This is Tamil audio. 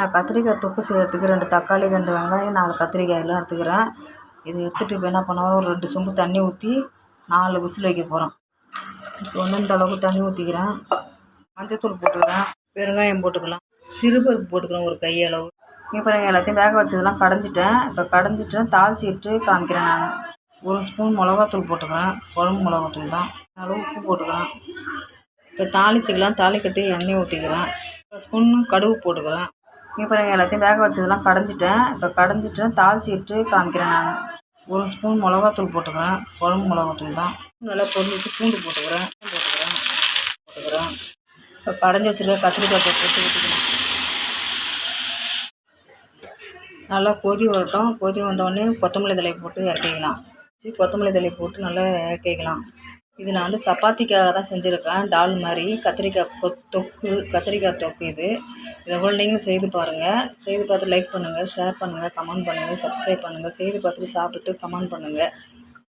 நான் கத்திரிக்காய் தொக்கு செய்கிறதுக்கு 2 தக்காளி, 2 வெங்காயம், 4 கத்திரிக்காய் எல்லாம் எடுத்துக்கிறேன். இது எடுத்துகிட்டு இப்போ என்ன பண்ணுவோம், ஒரு 2 சொம்பு தண்ணி ஊற்றி 4 விசில் வைக்க போகிறோம். இப்போ வந்து இந்த அளவுக்கு தண்ணி ஊற்றிக்கிறேன். மஞ்சத்தூள் போட்டுக்கிறேன், பெருங்காயம் போட்டுக்கலாம், சிறுபருப்பு போட்டுக்கிறேன் ஒரு கையளவு. இப்போ எல்லாத்தையும் வேக வச்சதெல்லாம் கடைஞ்சிட்டேன். இப்போ கடைஞ்சிட்டு தாளிச்சிட்டு காமிக்கிறேன். நான் 1 ஸ்பூன் மிளகாத்தூள் போட்டுக்கிறேன், குழம்பு மிளகாத்தூள் தான். அளவு உப்பு போட்டுக்கிறேன். இப்போ தாளிச்சிக்கலாம். தாளிக்கிறதுக்கு எண்ணெய் ஊற்றிக்கிறேன். 1 ஸ்பூன் கடுகு போட்டுக்கிறேன். இப்போ எல்லாத்தையும் வேக வச்சதெல்லாம் கடைஞ்சிட்டேன். இப்போ கடைஞ்சிட்டு தாளிச்சிட்டு காமிக்கிறேன். நான் 1 ஸ்பூன் மிளகாத்தூள் போட்டுக்கிறேன், குழம்பு மிளகாத்தூள் தான். நல்லா பொரிஞ்சிட்டு பூண்டு போட்டுக்கிறேன். இப்போ கடைஞ்சி வச்சுருக்க கத்திரிக்காய் போட்டு ஊற்றிக்கலாம். நல்லா கொதி வரட்டும். கொதி வந்தோடனே கொத்தமல்லி தழை போட்டு இறக்கிக்கலாம். கொத்தமல்லி தழை போட்டு நல்லா இறக்கிக்கலாம். இது நான் வந்து சப்பாத்திக்காக தான் செஞ்சுருக்கேன். டால் மாதிரி கத்திரிக்காய் தொக்கு, கத்திரிக்காய் தொக்கு. இதை போல் நீங்களும் செய்து பாருங்கள். செய்து பார்த்து லைக் பண்ணுங்கள், ஷேர் பண்ணுங்கள், கமெண்ட் பண்ணுங்கள், சப்ஸ்கிரைப் பண்ணுங்கள். செய்து பார்த்துட்டு சாப்பிட்டுட்டு கமெண்ட் பண்ணுங்கள்.